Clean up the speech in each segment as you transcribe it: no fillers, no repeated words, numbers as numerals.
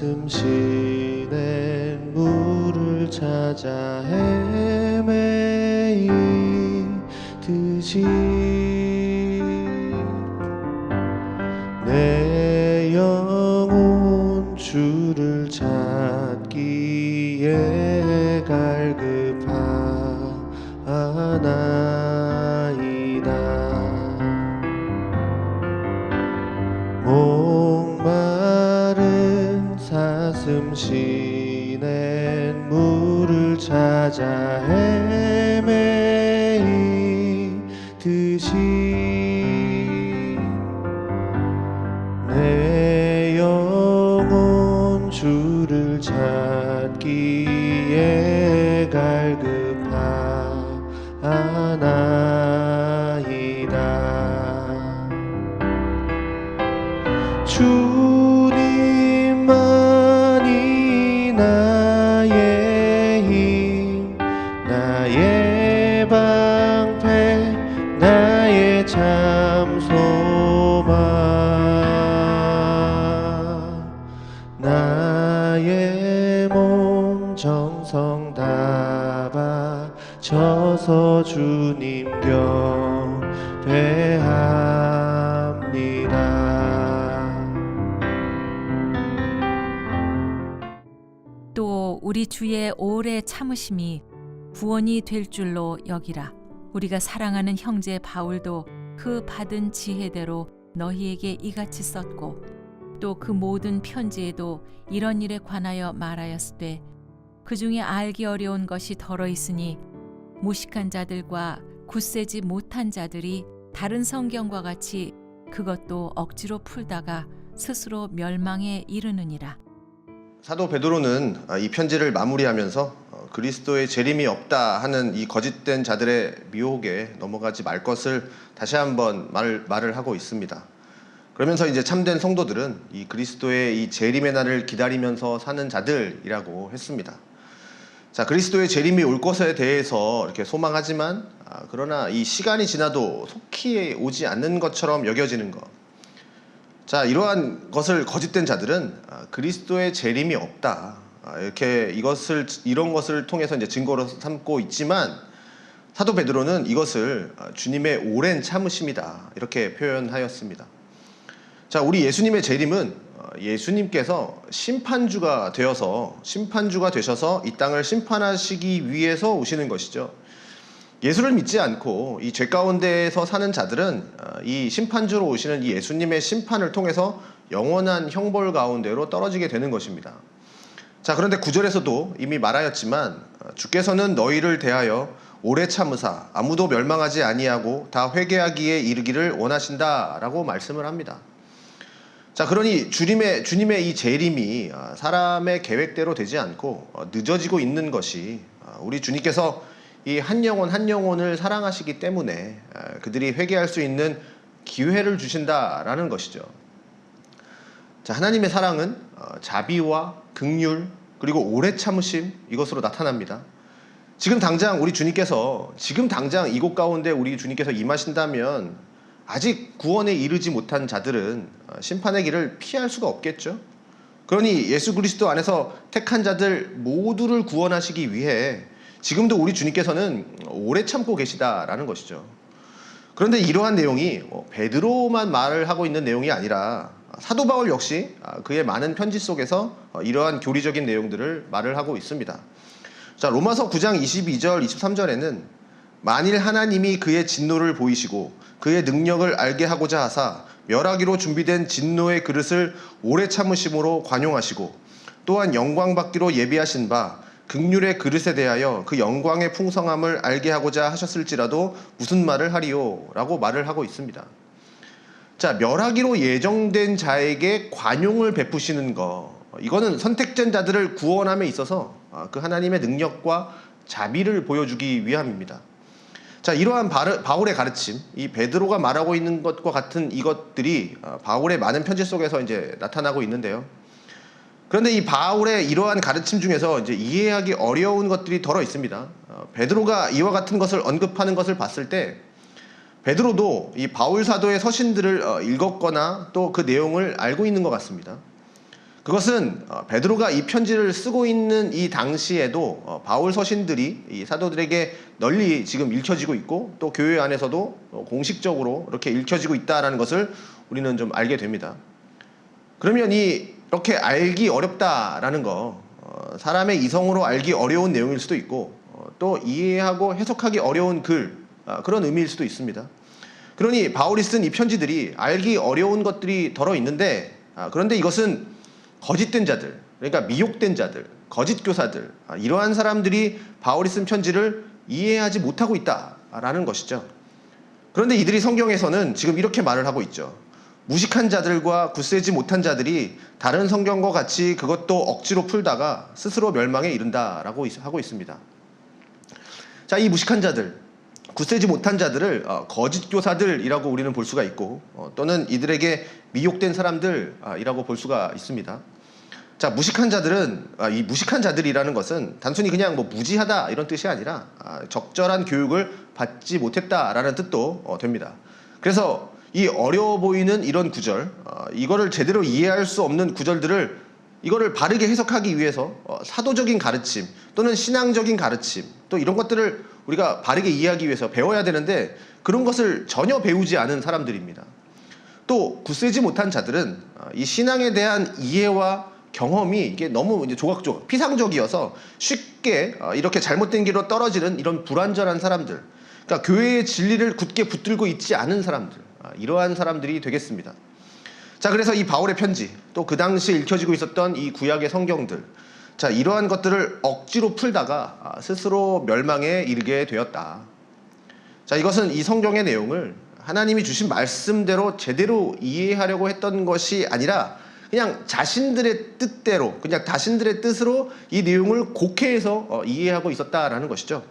사슴 시낸 물을 찾아 헤매이듯이 내 영혼 주를 찾기에 갈급하나이다. 목마른 사슴 시낸 물을 찾아 헤매이듯이 내 영혼 주를 찾기에 갈급하나이다. 주님만이 나의 힘, 나의 방패, 나의 참 소망, 나의 몸 정성 다 바쳐서 주님 경배합니다. 또 우리 주의 오래 참으심이 구원이 될 줄로 여기라. 우리가 사랑하는 형제 바울도 그 받은 지혜대로 너희에게 이같이 썼고 또 그 모든 편지에도 이런 일에 관하여 말하였으되 그 중에 알기 어려운 것이 덜어 있으니 무식한 자들과 굳세지 못한 자들이 다른 성경과 같이 그것도 억지로 풀다가 스스로 멸망에 이르느니라. 사도 베드로는 이 편지를 마무리하면서 그리스도의 재림이 없다 하는 이 거짓된 자들의 미혹에 넘어가지 말 것을 다시 한번 말을 하고 있습니다. 그러면서 이제 참된 성도들은 이 그리스도의 이 재림의 날을 기다리면서 사는 자들이라고 했습니다. 자, 그리스도의 재림이 올 것에 대해서 이렇게 소망하지만 그러나 이 시간이 지나도 속히 오지 않는 것처럼 여겨지는 것. 자, 이러한 것을 거짓된 자들은 그리스도의 재림이 없다. 이렇게 이런 것을 통해서 이제 증거로 삼고 있지만 사도 베드로는 이것을 주님의 오랜 참으심이다. 이렇게 표현하였습니다. 자, 우리 예수님의 재림은 예수님께서 심판주가 되셔서 이 땅을 심판하시기 위해서 오시는 것이죠. 예수를 믿지 않고 이 죄 가운데에서 사는 자들은 이 심판주로 오시는 이 예수님의 심판을 통해서 영원한 형벌 가운데로 떨어지게 되는 것입니다. 자, 그런데 9절에서도 이미 말하였지만 주께서는 너희를 대하여 오래 참으사 아무도 멸망하지 아니하고 다 회개하기에 이르기를 원하신다라고 말씀을 합니다. 자, 그러니 주님의 이 재림이 사람의 계획대로 되지 않고 늦어지고 있는 것이 우리 주님께서 이 한 영혼을 사랑하시기 때문에 그들이 회개할 수 있는 기회를 주신다라는 것이죠. 자, 하나님의 사랑은 자비와 긍휼 그리고 오래 참으심 이것으로 나타납니다. 지금 당장 이곳 가운데 우리 주님께서 임하신다면 아직 구원에 이르지 못한 자들은 심판의 길을 피할 수가 없겠죠. 그러니 예수 그리스도 안에서 택한 자들 모두를 구원하시기 위해 지금도 우리 주님께서는 오래 참고 계시다라는 것이죠. 그런데 이러한 내용이 베드로만 말을 하고 있는 내용이 아니라 사도 바울 역시 그의 많은 편지 속에서 이러한 교리적인 내용들을 말을 하고 있습니다. 자, 로마서 9장 22절 23절에는 만일 하나님이 그의 진노를 보이시고 그의 능력을 알게 하고자 하사 멸하기로 준비된 진노의 그릇을 오래 참으심으로 관용하시고 또한 영광 받기로 예비하신 바 긍휼의 그릇에 대하여 그 영광의 풍성함을 알게 하고자 하셨을지라도 무슨 말을 하리요? 라고 말을 하고 있습니다. 자, 멸하기로 예정된 자에게 관용을 베푸시는 것, 이거는 선택된 자들을 구원함에 있어서 그 하나님의 능력과 자비를 보여주기 위함입니다. 자, 이러한 바울의 가르침, 이 베드로가 말하고 있는 것과 같은 이것들이 바울의 많은 편지 속에서 이제 나타나고 있는데요. 그런데 이 바울의 이러한 가르침 중에서 이제 이해하기 어려운 것들이 덜어 있습니다. 베드로가 이와 같은 것을 언급하는 것을 봤을 때 베드로도 이 바울 사도의 서신들을 읽었거나 또 그 내용을 알고 있는 것 같습니다. 그것은 베드로가 이 편지를 쓰고 있는 이 당시에도 바울 서신들이 이 사도들에게 널리 지금 읽혀지고 있고 또 교회 안에서도 공식적으로 이렇게 읽혀지고 있다는 것을 우리는 좀 알게 됩니다. 그러면 이렇게 알기 어렵다라는 거, 사람의 이성으로 알기 어려운 내용일 수도 있고 또 이해하고 해석하기 어려운 글, 그런 의미일 수도 있습니다. 그러니 바울이 쓴 이 편지들이 알기 어려운 것들이 덜어 있는데, 그런데 이것은 거짓된 자들, 그러니까 미혹된 자들, 거짓 교사들, 이러한 사람들이 바울이 쓴 편지를 이해하지 못하고 있다라는 것이죠. 그런데 이들이 성경에서는 지금 이렇게 말을 하고 있죠. 무식한 자들과 굳세지 못한 자들이 다른 성경과 같이 그것도 억지로 풀다가 스스로 멸망에 이른다라고 하고 있습니다. 자, 이 무식한 자들, 굳세지 못한 자들을 거짓 교사들이라고 우리는 볼 수가 있고 또는 이들에게 미혹된 사람들이라고 볼 수가 있습니다. 자, 무식한 자들은, 이 무식한 자들이라는 것은 단순히 그냥 뭐 무지하다 이런 뜻이 아니라 적절한 교육을 받지 못했다라는 뜻도 됩니다. 그래서 이 어려워 보이는 이런 구절, 이거를 제대로 이해할 수 없는 구절들을 이거를 바르게 해석하기 위해서 사도적인 가르침 또는 신앙적인 가르침 또 이런 것들을 우리가 바르게 이해하기 위해서 배워야 되는데 그런 것을 전혀 배우지 않은 사람들입니다. 또 굳세지 못한 자들은 이 신앙에 대한 이해와 경험이 이게 너무 이제 조각조각 피상적이어서 쉽게 이렇게 잘못된 길로 떨어지는 이런 불완전한 사람들, 그러니까 교회의 진리를 굳게 붙들고 있지 않은 사람들, 이러한 사람들이 되겠습니다. 자, 그래서 이 바울의 편지, 또 그 당시에 읽혀지고 있었던 이 구약의 성경들, 자, 이러한 것들을 억지로 풀다가 스스로 멸망에 이르게 되었다. 자, 이것은 이 성경의 내용을 하나님이 주신 말씀대로 제대로 이해하려고 했던 것이 아니라 그냥 자신들의 뜻대로, 그냥 자신들의 뜻으로 이 내용을 곡해해서 이해하고 있었다라는 것이죠.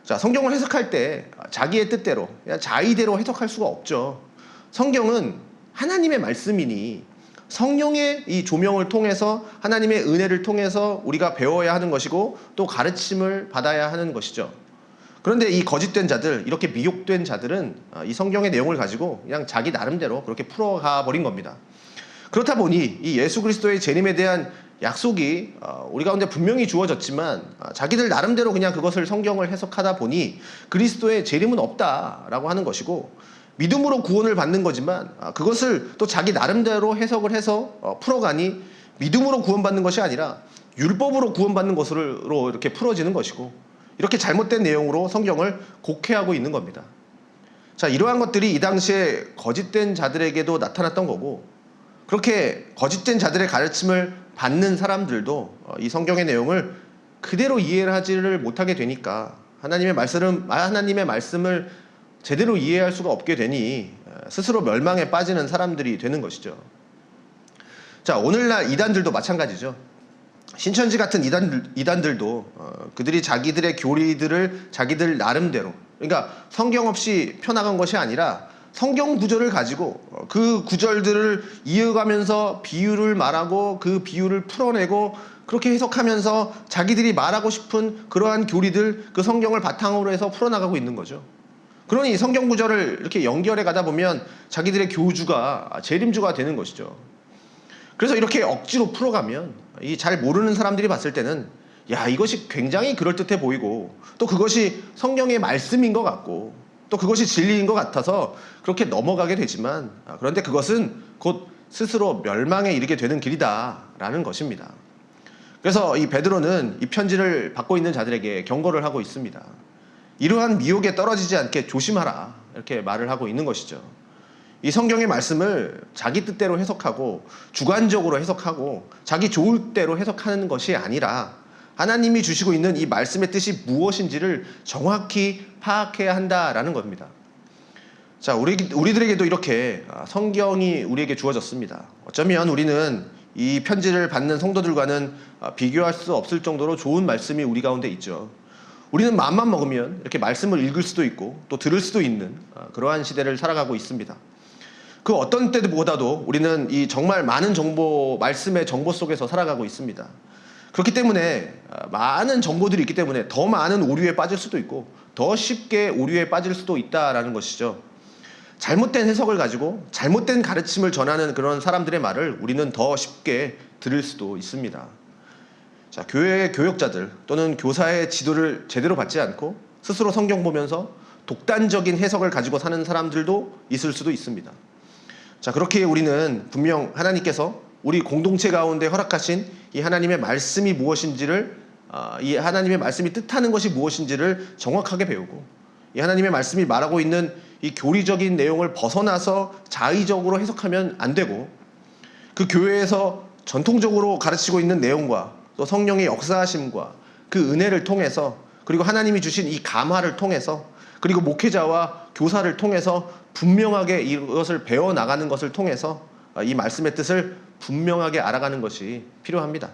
자, 성경을 해석할 때 자기의 뜻대로, 그냥 자의대로 해석할 수가 없죠. 성경은 하나님의 말씀이니 성령의 이 조명을 통해서 하나님의 은혜를 통해서 우리가 배워야 하는 것이고 또 가르침을 받아야 하는 것이죠. 그런데 이 거짓된 자들, 이렇게 미혹된 자들은 이 성경의 내용을 가지고 그냥 자기 나름대로 그렇게 풀어가 버린 겁니다. 그렇다 보니 이 예수 그리스도의 재림에 대한 약속이 우리 가운데 분명히 주어졌지만 자기들 나름대로 그냥 그것을 성경을 해석하다 보니 그리스도의 재림은 없다라고 하는 것이고 믿음으로 구원을 받는 거지만 그것을 또 자기 나름대로 해석을 해서 풀어가니 믿음으로 구원받는 것이 아니라 율법으로 구원받는 것으로 이렇게 풀어지는 것이고 이렇게 잘못된 내용으로 성경을 곡해하고 있는 겁니다. 자, 이러한 것들이 이 당시에 거짓된 자들에게도 나타났던 거고 그렇게 거짓된 자들의 가르침을 받는 사람들도 이 성경의 내용을 그대로 이해를 하지를 못하게 되니까 하나님의 말씀을 제대로 이해할 수가 없게 되니 스스로 멸망에 빠지는 사람들이 되는 것이죠. 자, 오늘날 이단들도 마찬가지죠. 신천지 같은 이단들도 그들이 자기들의 교리들을 자기들 나름대로, 그러니까 성경 없이 펴나간 것이 아니라 성경 구절을 가지고 그 구절들을 이어가면서 비유를 말하고 그 비유를 풀어내고 그렇게 해석하면서 자기들이 말하고 싶은 그러한 교리들, 그 성경을 바탕으로 해서 풀어나가고 있는 거죠. 그러니 성경 구절을 이렇게 연결해 가다 보면 자기들의 교주가 재림주가 되는 것이죠. 그래서 이렇게 억지로 풀어가면 이 잘 모르는 사람들이 봤을 때는 야, 이것이 굉장히 그럴듯해 보이고 또 그것이 성경의 말씀인 것 같고 또 그것이 진리인 것 같아서 그렇게 넘어가게 되지만 그런데 그것은 곧 스스로 멸망에 이르게 되는 길이다라는 것입니다. 그래서 이 베드로는 이 편지를 받고 있는 자들에게 경고를 하고 있습니다. 이러한 미혹에 떨어지지 않게 조심하라, 이렇게 말을 하고 있는 것이죠. 이 성경의 말씀을 자기 뜻대로 해석하고 주관적으로 해석하고 자기 좋을 대로 해석하는 것이 아니라 하나님이 주시고 있는 이 말씀의 뜻이 무엇인지를 정확히 파악해야 한다라는 겁니다. 자, 우리들에게도 이렇게 성경이 우리에게 주어졌습니다. 어쩌면 우리는 이 편지를 받는 성도들과는 비교할 수 없을 정도로 좋은 말씀이 우리 가운데 있죠. 우리는 마음만 먹으면 이렇게 말씀을 읽을 수도 있고 또 들을 수도 있는 그러한 시대를 살아가고 있습니다. 그 어떤 때보다도 우리는 이 정말 많은 정보, 말씀의 정보 속에서 살아가고 있습니다. 그렇기 때문에 많은 정보들이 있기 때문에 더 많은 오류에 빠질 수도 있고 더 쉽게 오류에 빠질 수도 있다라는 것이죠. 잘못된 해석을 가지고 잘못된 가르침을 전하는 그런 사람들의 말을 우리는 더 쉽게 들을 수도 있습니다. 자, 교회의 교역자들 또는 교사의 지도를 제대로 받지 않고 스스로 성경 보면서 독단적인 해석을 가지고 사는 사람들도 있을 수도 있습니다. 자, 그렇게 우리는 분명 하나님께서 우리 공동체 가운데 허락하신 이 하나님의 말씀이 무엇인지를, 이 하나님의 말씀이 뜻하는 것이 무엇인지를 정확하게 배우고, 이 하나님의 말씀이 말하고 있는 이 교리적인 내용을 벗어나서 자의적으로 해석하면 안 되고, 그 교회에서 전통적으로 가르치고 있는 내용과 또 성령의 역사하심과 그 은혜를 통해서, 그리고 하나님이 주신 이 감화를 통해서, 그리고 목회자와 교사를 통해서 분명하게 이것을 배워나가는 것을 통해서 이 말씀의 뜻을 분명하게 알아가는 것이 필요합니다.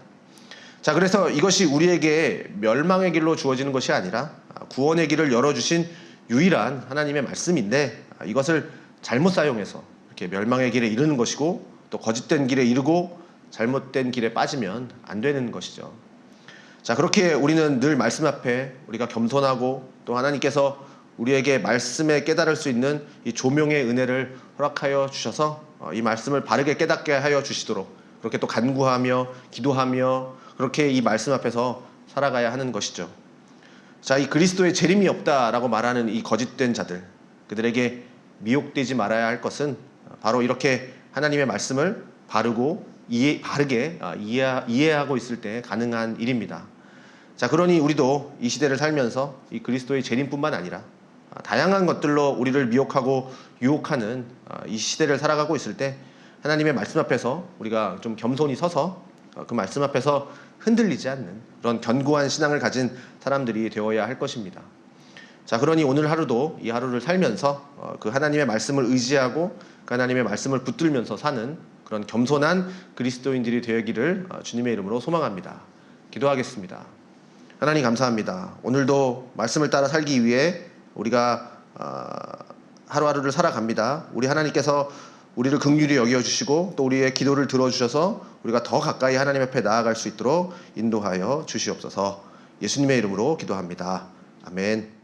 자, 그래서 이것이 우리에게 멸망의 길로 주어지는 것이 아니라 구원의 길을 열어주신 유일한 하나님의 말씀인데, 이것을 잘못 사용해서 이렇게 멸망의 길에 이르는 것이고, 또 거짓된 길에 이르고 잘못된 길에 빠지면 안 되는 것이죠. 자, 그렇게 우리는 늘 말씀 앞에 우리가 겸손하고, 또 하나님께서 우리에게 말씀에 깨달을 수 있는 이 조명의 은혜를 허락하여 주셔서 이 말씀을 바르게 깨닫게 하여 주시도록 그렇게 또 간구하며 기도하며 그렇게 이 말씀 앞에서 살아가야 하는 것이죠. 자, 이 그리스도의 재림이 없다라고 말하는 이 거짓된 자들, 그들에게 미혹되지 말아야 할 것은 바로 이렇게 하나님의 말씀을 바르게 이해하고 있을 때 가능한 일입니다. 자, 그러니 우리도 이 시대를 살면서 이 그리스도의 재림뿐만 아니라 다양한 것들로 우리를 미혹하고 유혹하는 이 시대를 살아가고 있을 때 하나님의 말씀 앞에서 우리가 좀 겸손히 서서 그 말씀 앞에서 흔들리지 않는 그런 견고한 신앙을 가진 사람들이 되어야 할 것입니다. 자, 그러니 오늘 하루도 이 하루를 살면서 그 하나님의 말씀을 의지하고 그 하나님의 말씀을 붙들면서 사는 그런 겸손한 그리스도인들이 되기를 주님의 이름으로 소망합니다. 기도하겠습니다. 하나님 감사합니다. 오늘도 말씀을 따라 살기 위해 우리가 하루하루를 살아갑니다. 우리 하나님께서 우리를 긍휼히 여겨주시고 또 우리의 기도를 들어주셔서 우리가 더 가까이 하나님 앞에 나아갈 수 있도록 인도하여 주시옵소서. 예수님의 이름으로 기도합니다. 아멘.